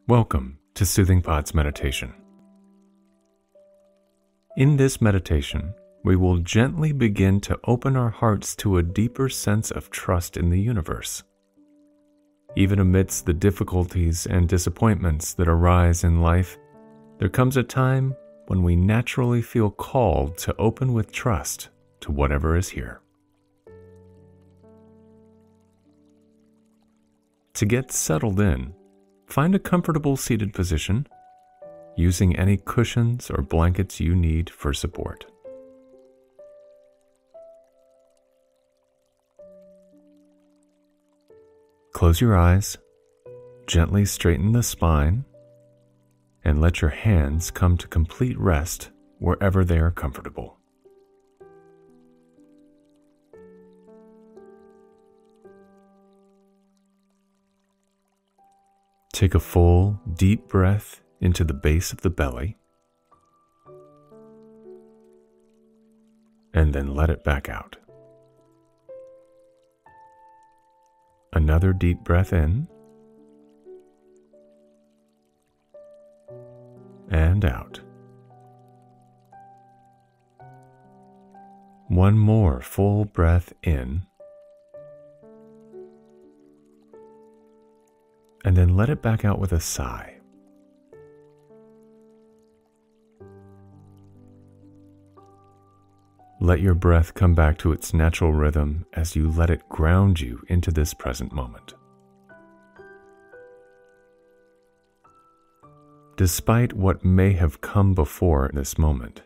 Welcome to Soothing Pods Meditation. In this meditation, we will gently begin to open our hearts to a deeper sense of trust in the universe. Even amidst the difficulties and disappointments that arise in life, there comes a time when we naturally feel called to open with trust to whatever is here. To get settled in, find a comfortable seated position, using any cushions or blankets you need for support. Close your eyes, gently straighten the spine, and let your hands come to complete rest wherever they are comfortable. Take a full, deep breath into the base of the belly, and then let it back out. Another deep breath in, and out. One more full breath in, and then let it back out with a sigh. Let your breath come back to its natural rhythm as you let it ground you into this present moment. Despite what may have come before this moment,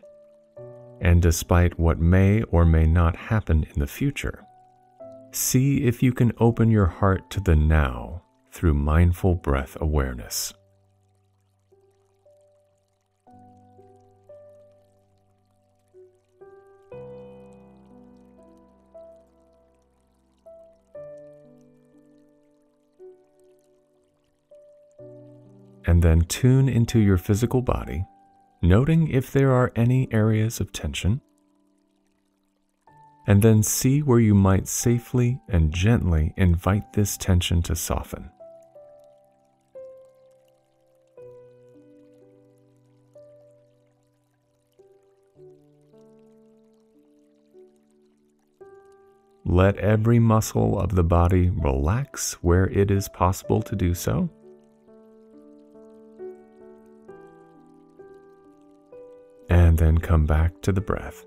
and despite what may or may not happen in the future, see if you can open your heart to the now through mindful breath awareness. And then tune into your physical body, noting if there are any areas of tension, and then see where you might safely and gently invite this tension to soften. Let every muscle of the body relax where it is possible to do so. And then come back to the breath.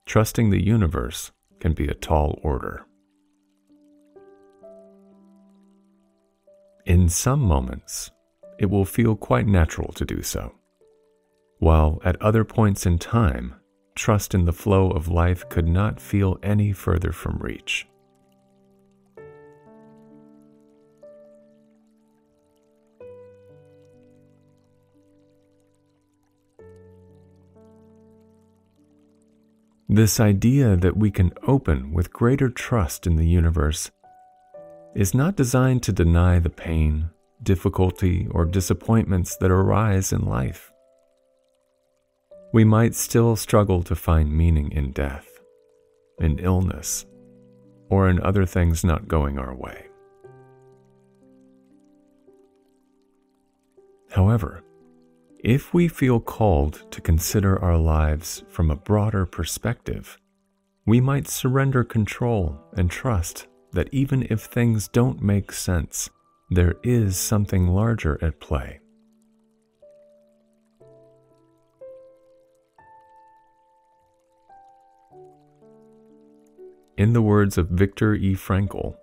Trusting the universe can be a tall order. In some moments, it will feel quite natural to do so, while at other points in time, trust in the flow of life could not feel any further from reach. This idea that we can open with greater trust in the universe is not designed to deny the pain, difficulty, or disappointments that arise in life. We might still struggle to find meaning in death, in illness, or in other things not going our way. However, if we feel called to consider our lives from a broader perspective, we might surrender control and trust that even if things don't make sense, there is something larger at play. In the words of Viktor E. Frankl,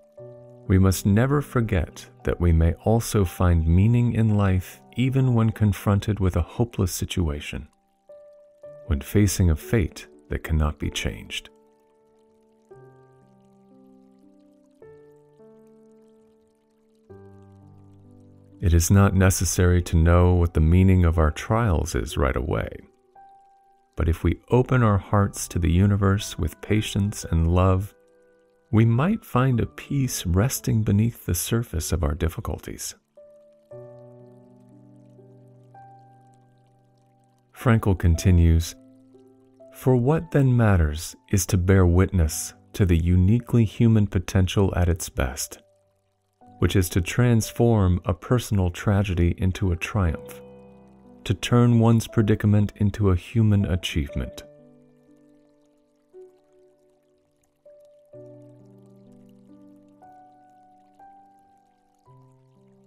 we must never forget that we may also find meaning in life even when confronted with a hopeless situation, when facing a fate that cannot be changed. It is not necessary to know what the meaning of our trials is right away. But if we open our hearts to the universe with patience and love, we might find a peace resting beneath the surface of our difficulties. Frankl continues, "For what then matters is to bear witness to the uniquely human potential at its best, which is to transform a personal tragedy into a triumph, to turn one's predicament into a human achievement."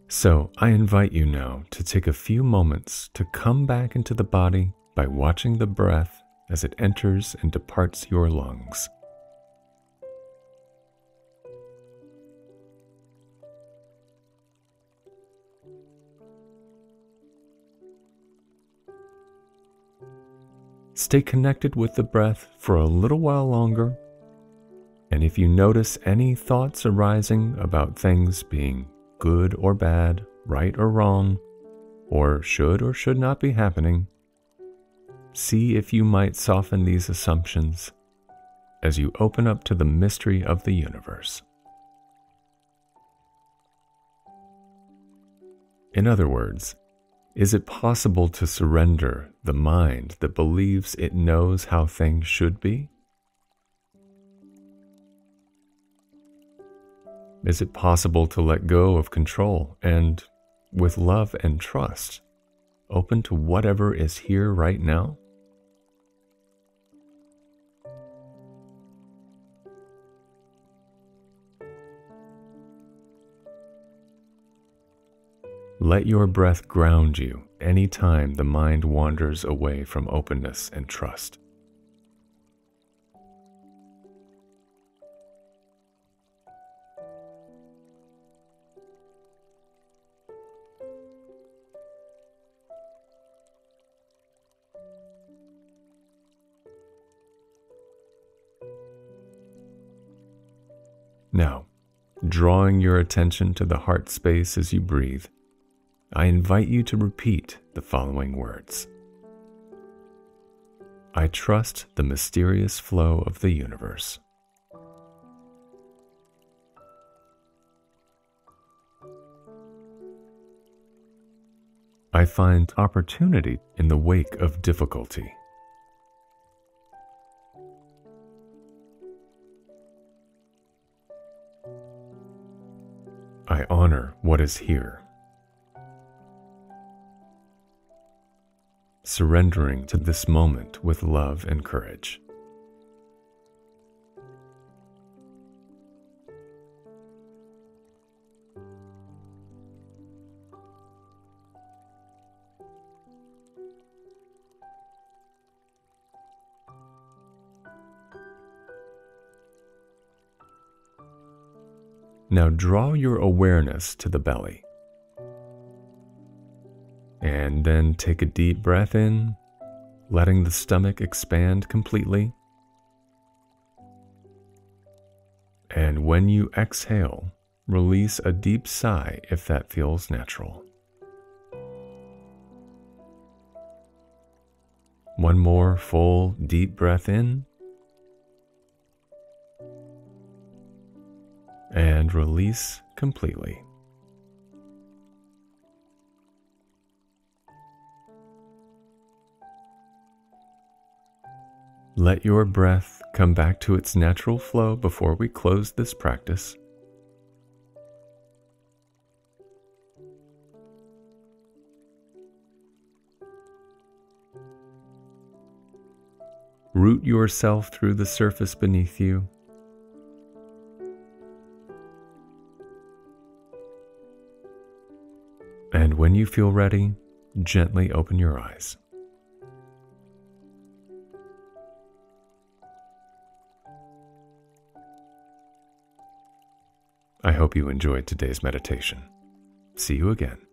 So I invite you now to take a few moments to come back into the body by watching the breath as it enters and departs your lungs. Stay connected with the breath for a little while longer, and if you notice any thoughts arising about things being good or bad, right or wrong, or should not be happening, see if you might soften these assumptions as you open up to the mystery of the universe. In other words, is it possible to surrender the mind that believes it knows how things should be? Is it possible to let go of control and, with love and trust, open to whatever is here right now? Let your breath ground you anytime the mind wanders away from openness and trust. Now, drawing your attention to the heart space as you breathe, I invite you to repeat the following words. I trust the mysterious flow of the universe. I find opportunity in the wake of difficulty. I honor what is here, surrendering to this moment with love and courage. Now draw your awareness to the belly. And then take a deep breath in, letting the stomach expand completely. And when you exhale, release a deep sigh if that feels natural. One more full, deep breath in. And release completely. Let your breath come back to its natural flow before we close this practice. Root yourself through the surface beneath you. And when you feel ready, gently open your eyes. I hope you enjoyed today's meditation. See you again.